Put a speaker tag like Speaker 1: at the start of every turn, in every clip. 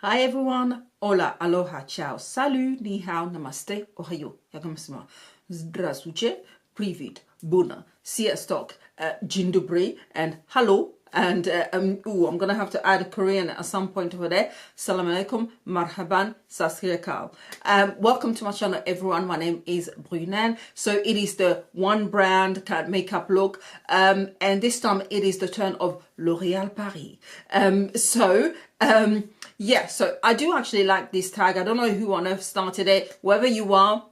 Speaker 1: Hi everyone, hola, aloha, ciao, salut, ni hao, namaste, ohayo, yagamsima, zdravstvuyte, privet, buna, sziasztok, dzień dobry, and hello, and I'm gonna have to add a Korean at some point over there. Salam alaikum, marhaban, sasriyakal. Welcome to my channel, everyone. My name is Brunel. So it is the one brand makeup look, and this time it is the turn of L'Oreal Paris. Yeah, so I do actually like this tag. I don't know who on earth started it. Wherever you are,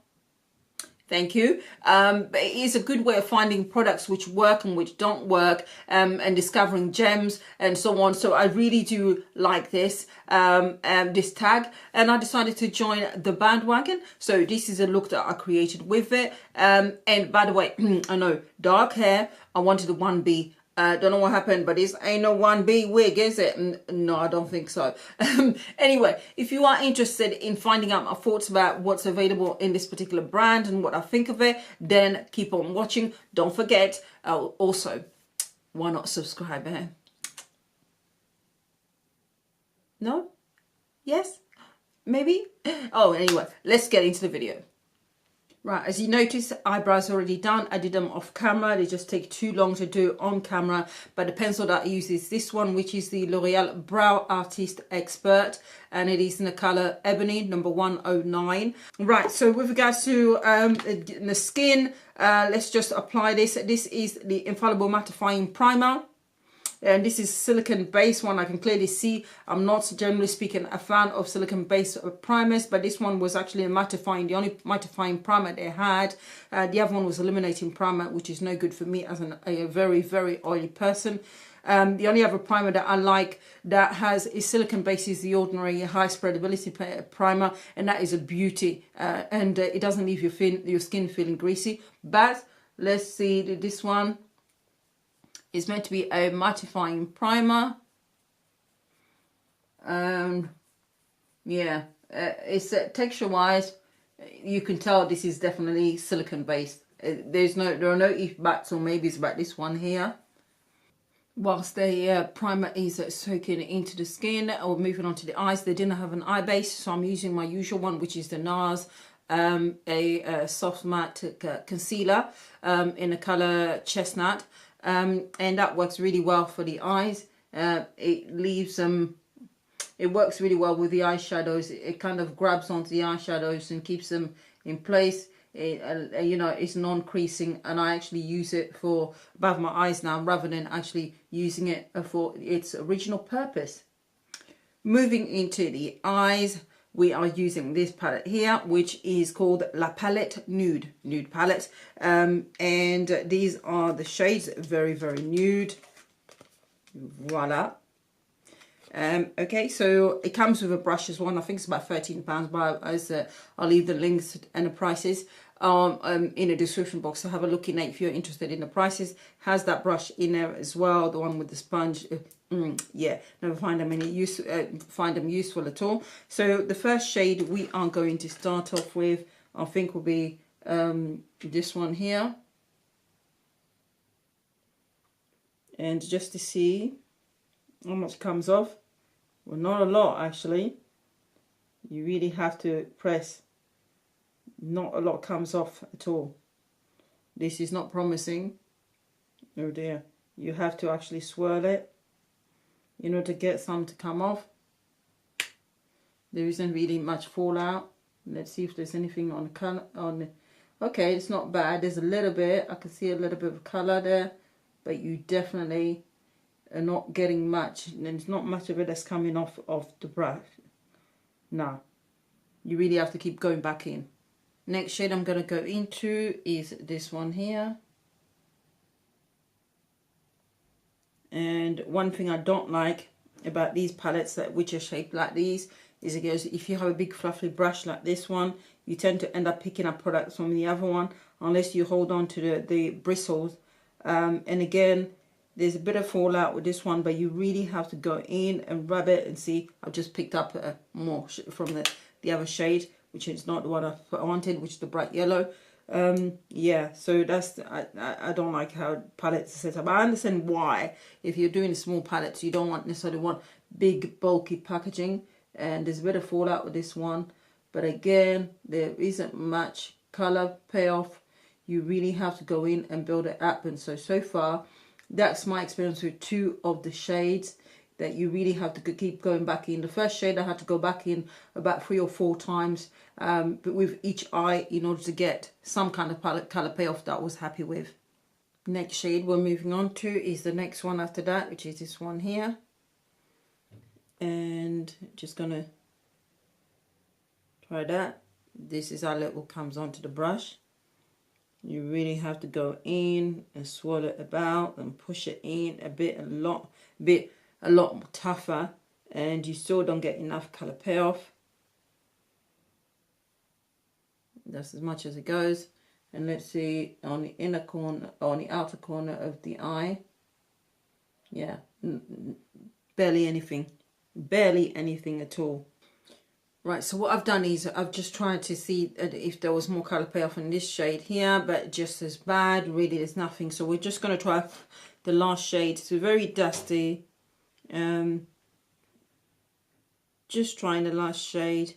Speaker 1: thank you. But it is a good way of finding products which work and which don't work, and discovering gems and so on. So I really do like this this tag, and I decided to join the bandwagon. So this is a look that I created with it. And by the way, I know dark hair. I wanted the 1B. Don't know what happened, but this ain't no 1B wig, is it? No, I don't think so. Anyway, if you are interested in finding out my thoughts about what's available in this particular brand and what I think of it, then keep on watching. Don't forget, also, why not subscribe? No? Yes? Maybe? Oh, anyway, let's get into the video. Right, as you notice, eyebrows already done. I did them off camera. They just take too long to do on camera. But the pencil that I use is this one, which is the L'Oreal Browartist Xpert. And it is in the color Ebony, number 109. Right, so with regards to the skin, let's just apply this. This is the Infallible Mattifying Primer. And this is silicone based one. I can clearly see I'm not, generally speaking, a fan of silicone based primers, but this one was actually a mattifying, the only mattifying primer they had. The other one was illuminating primer, which is no good for me as a very, very oily person. The only other primer that I like that is silicone based is the ordinary high spreadability primer, and that is a beauty, and it doesn't leave your skin feeling greasy. But let's see this one. It's meant to be a mattifying primer. Yeah, it's texture-wise, you can tell this is definitely silicone-based. There are no if, buts, or maybes about this one here. Whilst the primer is soaking into the skin or moving on to the eyes, they didn't have an eye base, so I'm using my usual one, which is the Nars, a soft matte concealer in the color Chestnut. And that works really well for the eyes. It leaves them, it works really well with the eyeshadows. It kind of grabs onto the eyeshadows and keeps them in place. You know, it's non-creasing, and I actually use it for above my eyes now rather than actually using it for its original purpose. Moving into the eyes, we are using this palette here, which is called La Palette Nude palette, and these are the shades, very, very nude. Voila. Okay, so it comes with a brush as well. I think it's about £13, but I'll leave the links and the prices in the description box, so have a look in it if you're interested in the prices. Has that brush in there as well, the one with the sponge. Yeah, never find them useful at all. So the first shade we are going to start off with, I think, will be this one here. And just to see how much comes off, well, not a lot actually. You really have to press. Not a lot comes off at all. This is not promising. Oh dear, you have to actually swirl it in order to get some to come off. There isn't really much fallout. Let's see if there's anything on the color. Okay, it's not bad. There's a little bit. I can see a little bit of color there, but you definitely are not getting much. And there's not much of it that's coming off the brush. No, you really have to keep going back in. Next shade I'm going to go into is this one here. And one thing I don't like about these palettes which are shaped like these is if you have a big fluffy brush like this one, you tend to end up picking up products from the other one unless you hold on to the bristles. And again, there's a bit of fallout with this one, but you really have to go in and rub it and see. I've just picked up more from the other shade, which is not the one I wanted, which is the bright yellow. Yeah, so that's, I don't like how palettes are set up. I understand why. If you're doing small palettes, you don't necessarily want big bulky packaging, and there's a bit of fallout with this one, but again, there isn't much color payoff. You really have to go in and build it up. And so far, that's my experience with 2 of the shades, that you really have to keep going back in. The first shade I had to go back in about 3 or 4 times, but with each eye, in order to get some kind of color payoff that I was happy with. Next shade we're moving on to is the next one after that, which is this one here. And just gonna try that. This is how it all comes onto the brush. You really have to go in and swirl it about and push it in a lot more tougher, and you still don't get enough color payoff. That's as much as it goes. And let's see on the inner corner, on the outer corner of the eye. Yeah, barely anything at all. Right, so what I've done is I've just tried to see if there was more color payoff in this shade here, but just as bad, really there's nothing. So we're just going to try the last shade. It's very dusty. Just trying the last shade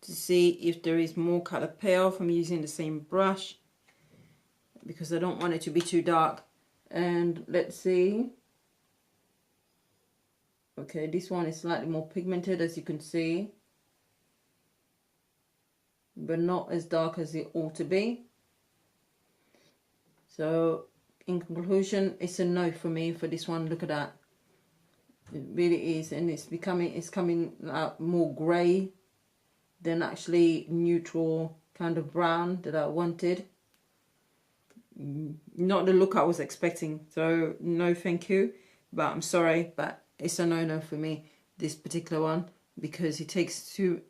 Speaker 1: to see if there is more color payoff. I'm using the same brush because I don't want it to be too dark. And let's see. Okay, this one is slightly more pigmented, as you can see, but not as dark as it ought to be. So in conclusion, it's a no for me for this one. Look at that. It really is, and it's coming out more grey than actually neutral kind of brown that I wanted. Not the look I was expecting, so no thank you, but I'm sorry, but it's a no-no for me, this particular one, because it's too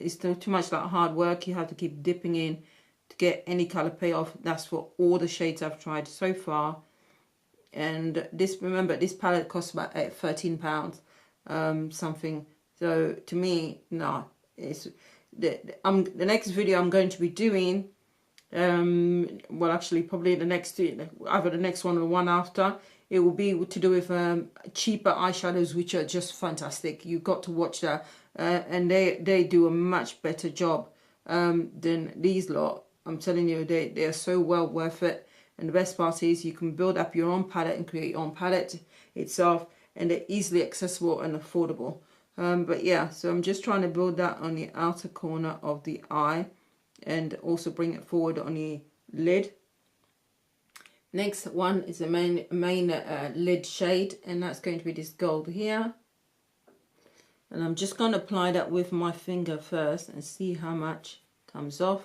Speaker 1: much like hard work. You have to keep dipping in to get any color payoff. That's for all the shades I've tried so far. And this, remember, this palette costs about £13 something. So to me, no, it's the next video I'm going to be doing, well, actually probably the next, either the next one or the one after, it will be to do with cheaper eyeshadows, which are just fantastic. You've got to watch that, and they do a much better job than these lot. I'm telling you, they are so well worth it. And the best part is you can build up your own palette and create your own palette itself, and they're easily accessible and affordable. But yeah, so I'm just trying to build that on the outer corner of the eye and also bring it forward on the lid. Next one is the main lid shade, and that's going to be this gold here. And I'm just going to apply that with my finger first and see how much comes off.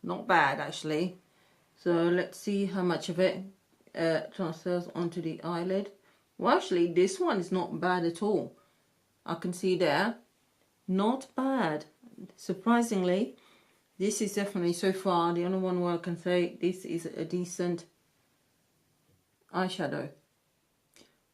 Speaker 1: Not bad, actually. So let's see how much of it transfers onto the eyelid. Well, actually, this one is not bad at all. I can see there. Not bad. Surprisingly, this is definitely, so far, the only one where I can say this is a decent eyeshadow.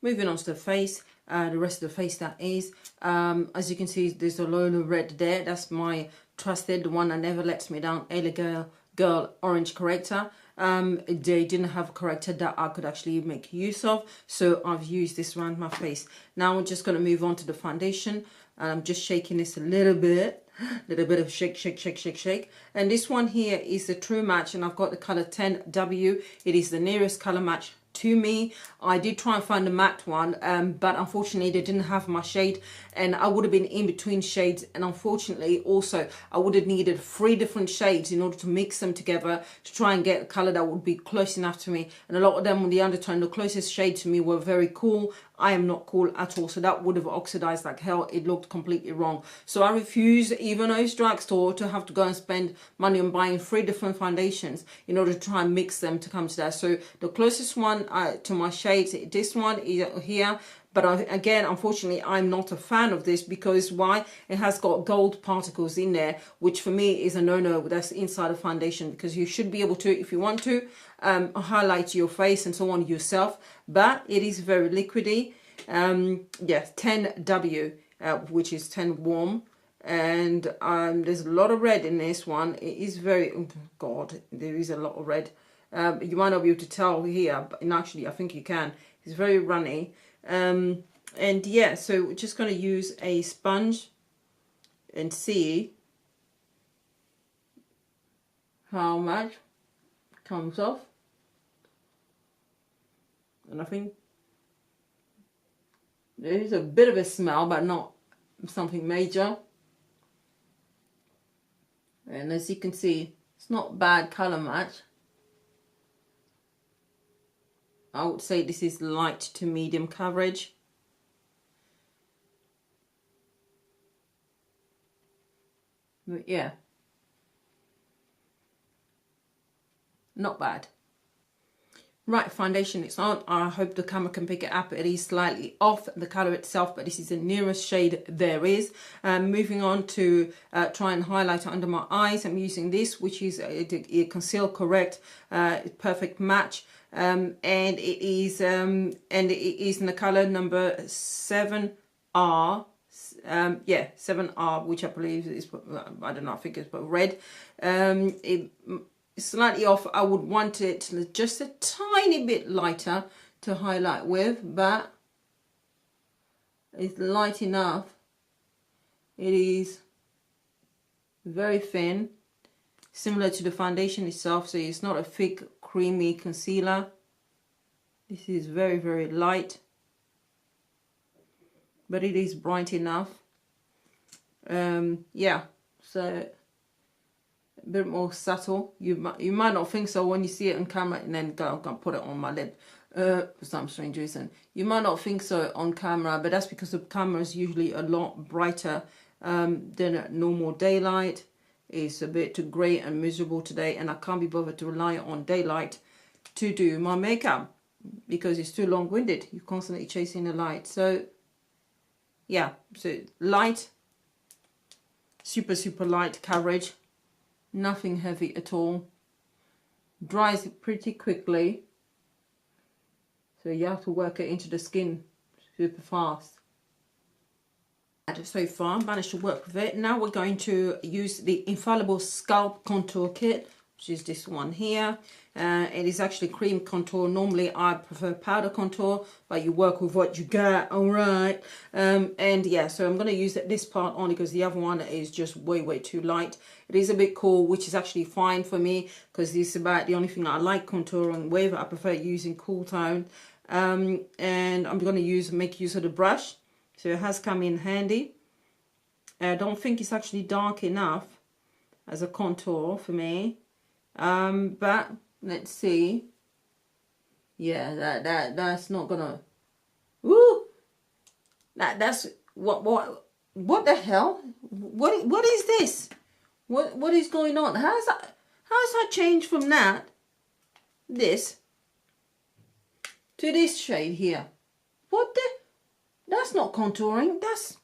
Speaker 1: Moving on to the face, the rest of the face that is. As you can see, there's a load of red there. That's my trusted, the one that never lets me down, L Girl Orange Corrector. They didn't have a corrector that I could actually make use of, so I've used this around my face. Now I'm just going to move on to the foundation, and I'm just shaking this a little bit of shake. And this one here is the true match, and I've got the color 10W. It is the nearest color match to me. I did try and find a matte one, but unfortunately they didn't have my shade, and I would have been in between shades, and unfortunately also I would have needed 3 different shades in order to mix them together to try and get a color that would be close enough to me. And a lot of them with the undertone, the closest shade to me, were very cool. I am not cool at all, so that would have oxidized like hell. It looked completely wrong. So I refuse, even though it's drugstore, to have to go and spend money on buying 3 different foundations in order to try and mix them to come to that. So the closest one to my shades, this one is here. But again, unfortunately, I'm not a fan of this because why? It has got gold particles in there, which for me is a no-no. That's inside a foundation, because you should be able to, if you want to, highlight your face and so on yourself. But it is very liquidy. Yes, 10W, which is 10 warm. And there's a lot of red in this one. It is very, oh God, there is a lot of red. You might not be able to tell here, but actually I think you can. It's very runny. And yeah, so we're just going to use a sponge and see how much comes off. And I think there is a bit of a smell, but not something major. And as you can see, it's not bad color match. I would say this is light to medium coverage. But yeah, not bad. Right, foundation is on. I hope the camera can pick it up. It is slightly off the color itself, but this is the nearest shade there is. Moving on to try and highlight under my eyes. I'm using this, which is a Conceal Correct perfect match, and it is in the color number 7R. Yeah, 7R, which I believe is, I don't know, I think it's but red. Slightly off. I would want it just a tiny bit lighter to highlight with, but it's light enough. It is very thin, similar to the foundation itself, so it's not a thick creamy concealer. This is very, very light, but it is bright enough. Yeah, so a bit more subtle. You might not think so when you see it on camera, and then I'm gonna put it on my lid for some strange reason. You might not think so on camera, but that's because the camera is usually a lot brighter than a normal daylight. It's a bit too grey and miserable today, and I can't be bothered to rely on daylight to do my makeup because it's too long-winded. You're constantly chasing the light. So yeah, so light, super light coverage. Nothing heavy at all. Dries pretty quickly, so you have to work it into the skin super fast. And so far managed to work with it. Now we're going to use the Infallible Sculpt contour kit, which is this one here. It is actually cream contour. Normally I prefer powder contour, but you work with what you got, all right. And yeah, so I'm going to use this part only because the other one is just way too light. It is a bit cool, which is actually fine for me because this is about the only thing I like contouring with. I prefer using cool tone. And I'm going to make use of the brush, so it has come in handy. I don't think it's actually dark enough as a contour for me, but let's see. Yeah, that's not gonna. Woo! That's what the hell? What is this? What is going on? How's that changed from this to this shade here? What the? That's not contouring. That's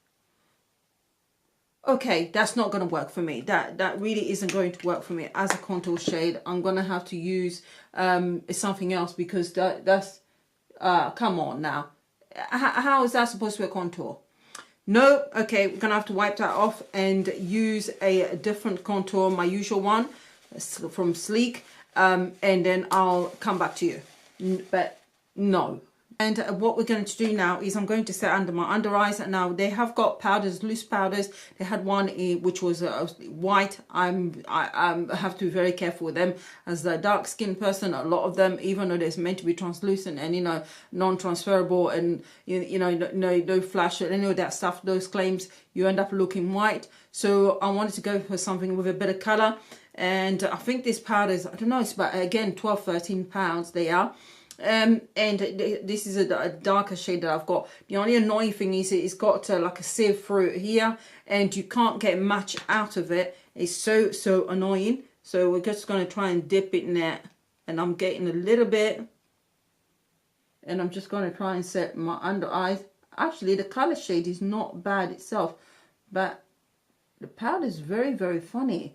Speaker 1: okay. That's not going to work for me. That really isn't going to work for me as a contour shade. I'm going to have to use something else because that's come on now. How is that supposed to be a contour? No. Okay, we're going to have to wipe that off and use a different contour, my usual one from Sleek, and then I'll come back to you. But no. And what we're going to do now is I'm going to set under my under eyes. Now they have got powders, loose powders. They had one which was white. I have to be very careful with them as a dark skinned person. A lot of them, even though they're meant to be translucent and non-transferable and no flash and any of that stuff, those claims, you end up looking white. So I wanted to go for something with a bit of color, and I think this powder is, I don't know, it's about again 12-13 pounds they are. And this is a darker shade that I've got. The only annoying thing is it's got like a sieve through here, and you can't get much out of it. It's so annoying. So we're just going to try and dip it in there, and I'm getting a little bit, and I'm just going to try and set my under eyes. Actually, the color shade is not bad itself, but the powder is very funny.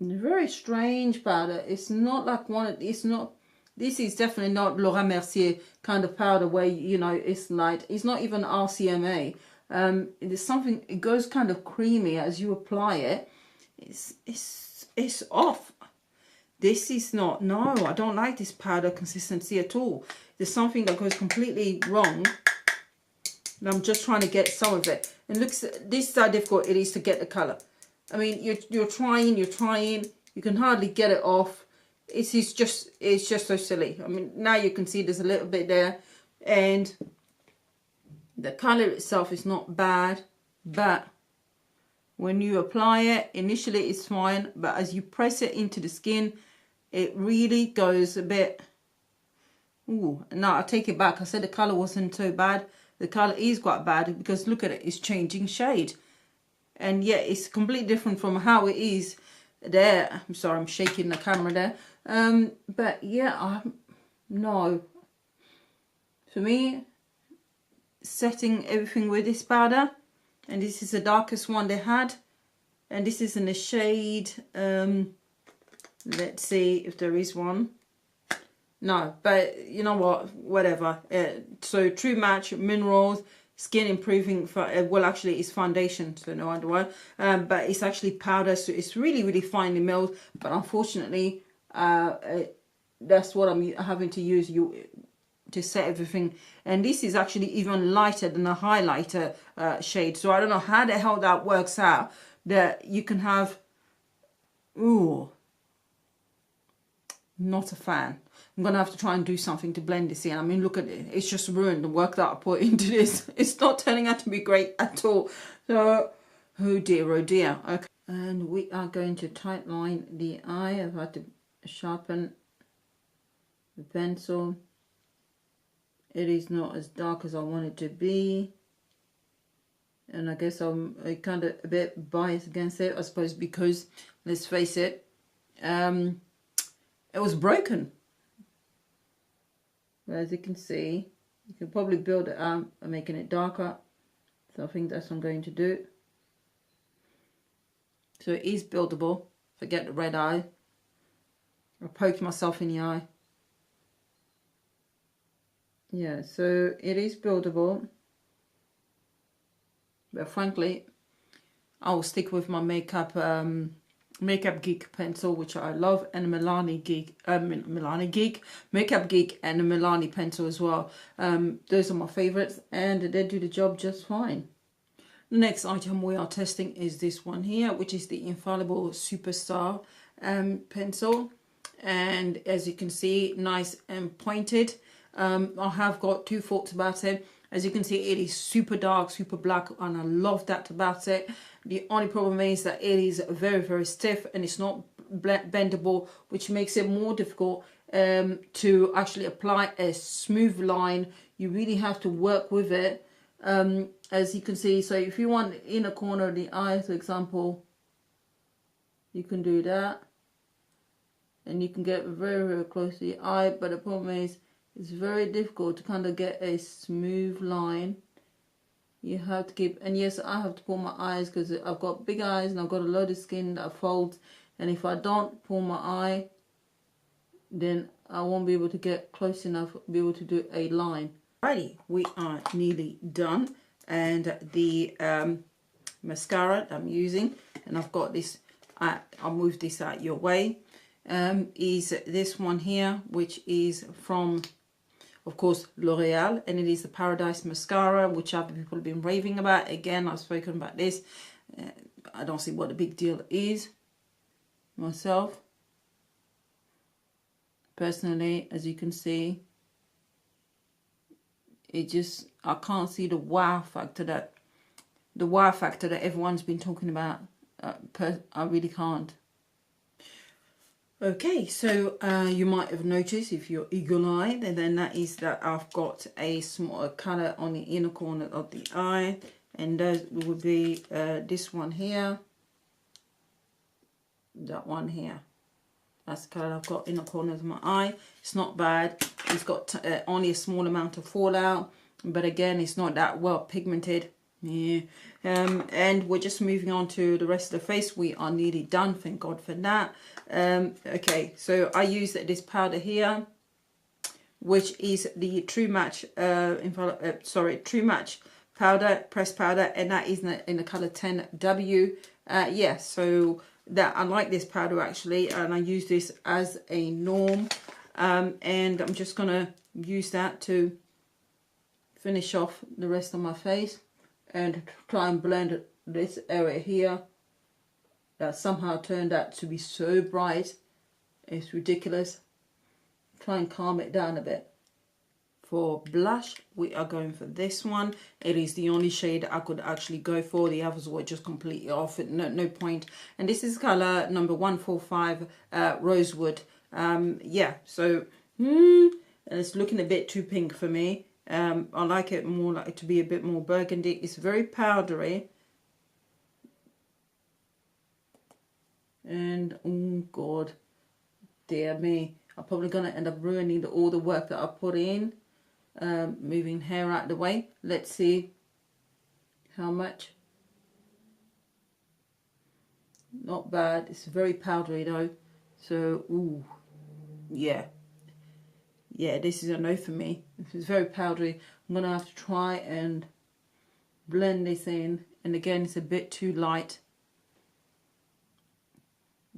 Speaker 1: Very strange powder. It's not like it's not. This is definitely not Laura Mercier kind of powder where, it's light. It's not even RCMA. There's something, it goes kind of creamy as you apply it. It's off. This is not, no, I don't like this powder consistency at all. There's something that goes completely wrong. And I'm just trying to get some of it. And looks, this is how difficult it is to get the colour. I mean, you're trying, you can hardly get it off. It's just so silly. I mean, now you can see there's a little bit there, and the colour itself is not bad, but when you apply it, initially it's fine, but as you press it into the skin, it really goes a bit, ooh, no, I take it back. I said the colour wasn't so bad. The colour is quite bad, because look at it, it's changing shade. And yeah, it's completely different from how it is there. I'm sorry, I'm shaking the camera there. But yeah, no. For me, setting everything with this powder, and this is the darkest one they had, and this is in the shade, let's see if there is one. No, but you know what, whatever. So True Match Minerals Skin Improving, well, actually it's foundation, so no wonder why, but it's actually powder, so it's really finely milled, but unfortunately that's what I'm having to use to set everything. And this is actually even lighter than a highlighter shade, so I don't know how the hell that works out, that you can have, ooh, not a fan. I'm gonna have to try and do something to blend this in. I mean, look at it, it's just ruined the work that I put into this. It's not turning out to be great at all. So, oh dear, oh dear. Okay, and we are going to tightline the eye. I've had to sharpen the pencil. It is not as dark as I want it to be, and I guess I'm kind of a bit biased against it, I suppose, because let's face it, it was broken. As you can see, you can probably build it out by making it darker. So I think that's what I'm going to do. So it is buildable. Forget the red eye. I poked myself in the eye. Yeah, so it is buildable. But frankly, I will stick with my Makeup Geek pencil, which I love, and a Makeup Geek and a Milani pencil as well. Those are my favorites, and they do the job just fine. The next item we are testing is this one here, which is the Infallible Superstar pencil, and as you can see, nice and pointed. I have got two thoughts about it. As you can see, it is super dark, super black, and I love that about it. The only problem is that it is very stiff, and it's not bendable, which makes it more difficult to actually apply a smooth line. You really have to work with it, as you can see. So if you want the inner corner of the eye, for example, you can do that, and you can get very close to the eye, but the problem is it's very difficult to kind of get a smooth line. You have to keep, and yes, I have to pull my eyes because I've got big eyes and I've got a load of skin that folds, and if I don't pull my eye, then I won't be able to get close enough to be able to do a line. Alrighty, we are nearly done, and the mascara that I'm using, and I've got this, I'll move this out your way, is this one here, which is from, of course, L'Oreal, and it is the Paradise Mascara, which other people have been raving about. Again, I've spoken about this. I don't see what the big deal is myself. Personally, as you can see, it just, I can't see the wow factor that everyone's been talking about. I really can't. Okay, so you might have noticed, if you're eagle-eyed, and then that is that I've got a small colour on the inner corner of the eye, and that would be this one here, that one here. That's the colour I've got in the corner of my eye. It's not bad. It's got only a small amount of fallout, but again, it's not that well pigmented. Yeah, and we're just moving on to the rest of the face. We are nearly done, thank God for that. Okay, so I use this powder here, which is the True Match True Match powder, pressed powder, and that is in the color 10W. Yeah, so that I like this powder actually, and I use this as a norm, and I'm just gonna use that to finish off the rest of my face. and try and blend this area here that somehow turned out to be so bright. It's ridiculous. Try and calm it down a bit. For blush, we are going for this one. It is the only shade I could actually go for. The others were just completely off. No point. And this is color number 145, Rosewood. Yeah, so it's looking a bit too pink for me. I like it more, like it to be a bit more burgundy. It's very powdery. And oh god, dear me, I'm probably gonna end up ruining all the work that I put in. Moving hair out of the way. Let's see how much. Not bad. It's very powdery though. So, ooh, yeah. Yeah, this is a no for me. It's very powdery. I'm going to have to try and blend this in. And again, it's a bit too light.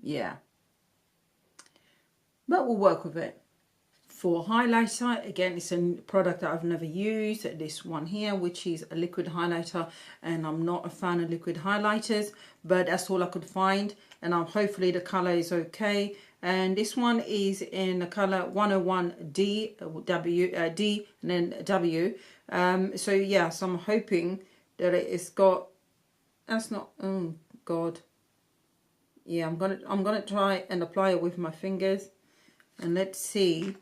Speaker 1: Yeah. But we'll work with it. For highlighter, again, it's a product that I've never used. This one here, which is a liquid highlighter, and I'm not a fan of liquid highlighters, but that's all I could find. And hopefully the color is okay. And this one is in the color 101D, D, and then W. So yeah, so I'm hoping that it's got. That's not. Oh God. Yeah, I'm gonna try and apply it with my fingers, and let's see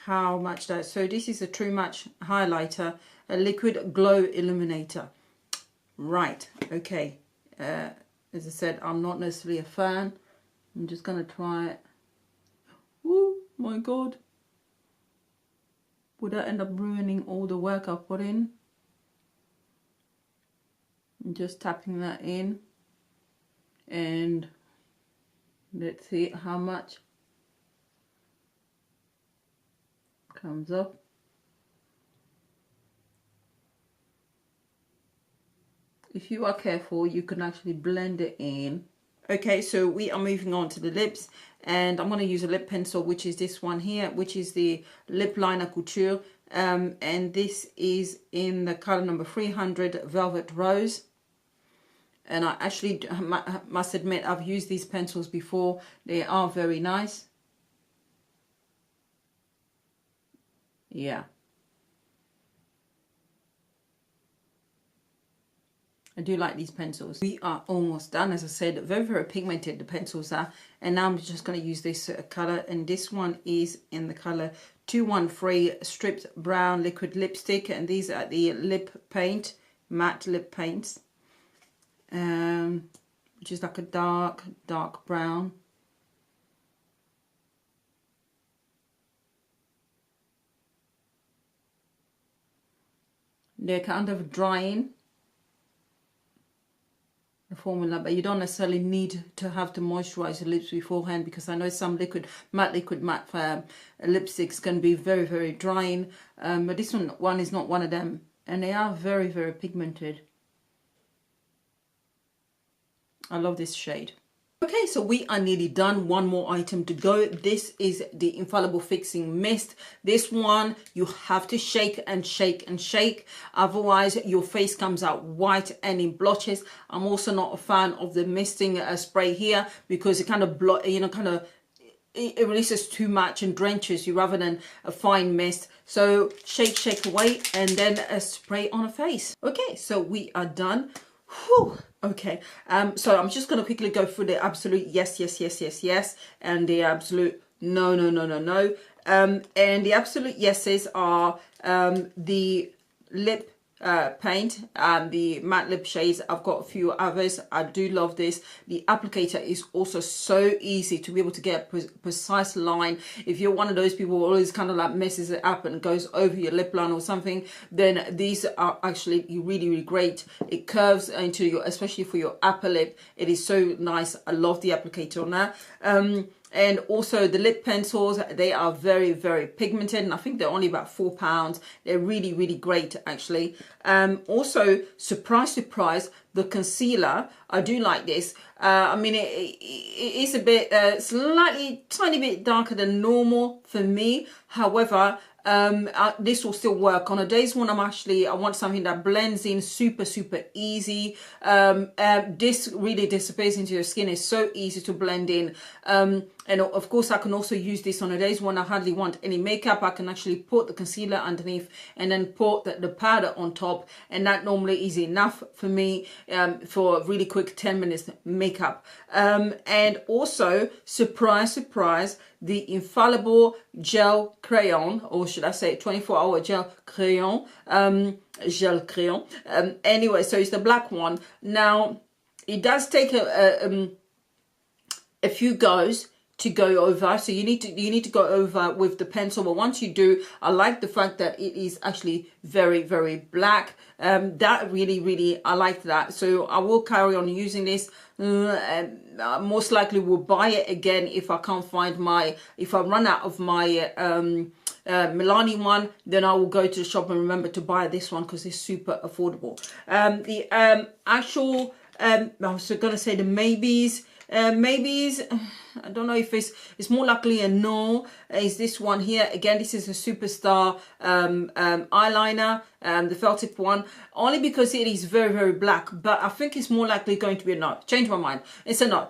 Speaker 1: how much that. So this is a True Match highlighter, a liquid glow illuminator. Right, okay. As I said, I'm not necessarily a fan. I'm just gonna try it. Oh my god, would that end up ruining all the work I put in? I'm just tapping that in, and let's see how much comes up. If you are careful, you can actually blend it in. Okay, so we are moving on to the lips, and I'm going to use a lip pencil, which is this one here, which is the Lip Liner Couture, and this is in the color number 300, Velvet Rose. And I actually must admit, I've used these pencils before. They are very nice. Yeah. I do like these pencils. We are almost done. As I said, very, very pigmented the pencils are. And now I'm just going to use this color. And this one is in the color 213 Stripped Brown Liquid Lipstick. And these are the lip paint, matte lip paints. Which is like a dark brown. They're kind of drying the formula, but you don't necessarily need to have to moisturize your lips beforehand, because I know some matte lipsticks can be very, very drying, but this one is not one of them, and they are very, very pigmented. I love this shade. Okay, so we are nearly done. One more item to go. This is the Infallible Fixing Mist. This one, you have to shake and shake and shake. Otherwise, your face comes out white and in blotches. I'm also not a fan of the misting spray here, because it kind of, it releases too much and drenches you rather than a fine mist. So shake away, and then spray on a face. Okay, so we are done. Whew. Okay, so I'm just going to quickly go through the absolute yes, and the absolute no. And the absolute yeses are the lip paint and the matte lip shades. I've got a few others. I do love this. The applicator is also so easy to be able to get a precise line. If you're one of those people who always kind of like messes it up and goes over your lip line or something, then these are actually really, really great. It curves into your, especially for your upper lip. It is so nice. I love the applicator on that. And also the lip pencils, they are very, very pigmented, and I think they're only about £4. They're really, really great, actually. Also, surprise, the concealer, I do like this. I mean, it is a bit, tiny bit darker than normal for me. However, this will still work. On a days when I want something that blends in super easy. This really disappears into your skin. It's so easy to blend in. And of course I can also use this on a days when I hardly want any makeup. I can actually put the concealer underneath and then put the powder on top, and that normally is enough for me for a really quick 10 minutes makeup. And also, surprise, the Infallible Gel Crayon, or should I say 24-hour Gel Crayon, anyway, so it's the black one. Now, it does take a few goes to go over, so you need to go over with the pencil, but once you do, I like the fact that it is actually very black. That really I like that, so I will carry on using this. Most likely will buy it again if I can't find if I run out of my Milani one, then I will go to the shop and remember to buy this one because it's super affordable. The actual I was gonna say the maybes, I don't know if it's more likely a no, is this one here. Again, this is a Superstar eyeliner, the felt tip one, only because it is very black, but I think it's more likely going to be a no. Change my mind, it's a no,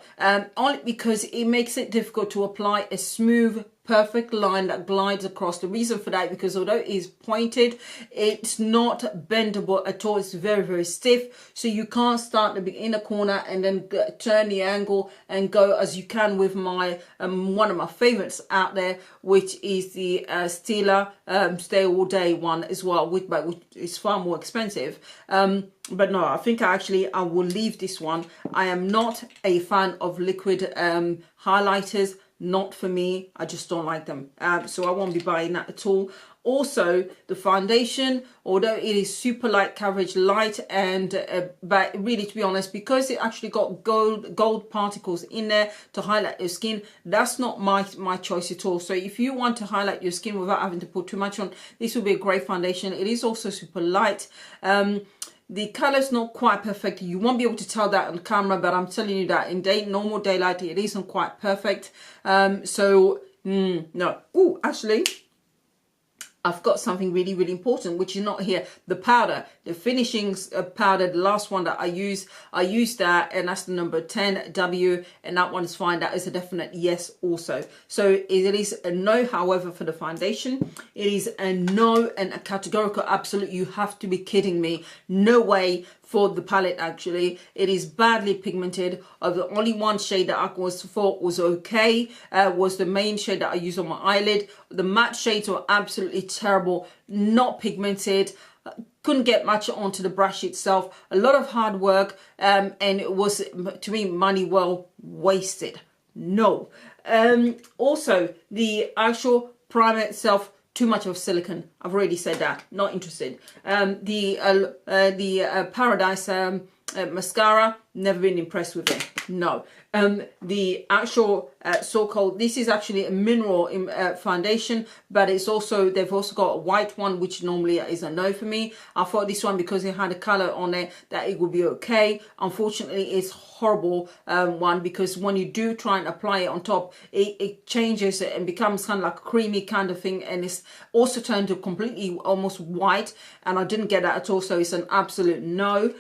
Speaker 1: only because it makes it difficult to apply a smooth perfect line that glides across. The reason for that, because although it is pointed, it's not bendable at all. It's very stiff, so you can't start at the inner corner and then turn the angle and go as you can with my one of my favorites out there, which is the Stila Stay All Day one as well, which is far more expensive. But no, I think I will leave this one. I am not a fan of liquid highlighters. Not for me, I just don't like them, so I won't be buying that at all. Also, the foundation, although it is super light coverage, light, and but really, to be honest, because it actually got gold particles in there to highlight your skin, that's not my choice at all. So if you want to highlight your skin without having to put too much on, this will be a great foundation. It is also super light. The color's not quite perfect. You won't be able to tell that on camera, but I'm telling you that in normal daylight, it isn't quite perfect. No. Oh, actually, I've got something really important, which is not here. The powder, the finishing powder, the last one that I used that, and that's the number 10W, and that one is fine. That is a definite yes also. So it is a no, however, for the foundation. It is a no and a categorical absolute. You have to be kidding me. No way. For the palette, actually, it is badly pigmented. The only one shade that I thought was okay was the main shade that I use on my eyelid. The matte shades were absolutely terrible, not pigmented. Couldn't get much onto the brush itself. A lot of hard work, and it was, to me, money well wasted. No. Also, the actual primer itself, too much of silicone. I've already said that. Not interested. The Paradise mascara, never been impressed with it. No. The actual so-called, this is actually a mineral foundation, but it's also, they've also got a white one, which normally is a no for me. I thought this one, because it had a color on it, that it would be okay. Unfortunately, it's horrible one, because when you do try and apply it on top, it changes and becomes kind of like a creamy kind of thing, and it's also turned to completely almost white, and I didn't get that at all, so it's an absolute no.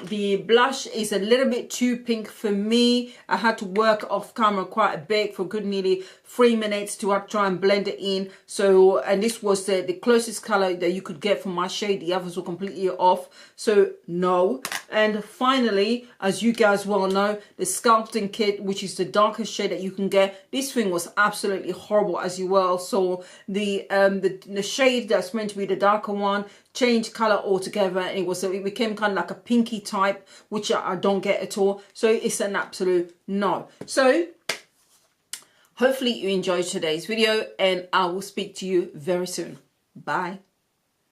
Speaker 1: The blush is a little bit too pink for me. I had to work off camera quite a bit for good nearly 3 minutes to try and blend it in. So, and this was the closest color that you could get from my shade. The others were completely off. So no. And finally, as you guys well know, the sculpting kit, which is the darkest shade that you can get. This thing was absolutely horrible, as you well saw. The shade that's meant to be the darker one changed color altogether, and it became kind of like a pinky type, which I don't get at all. So it's an absolute no. So hopefully you enjoyed today's video, and I will speak to you very soon. Bye.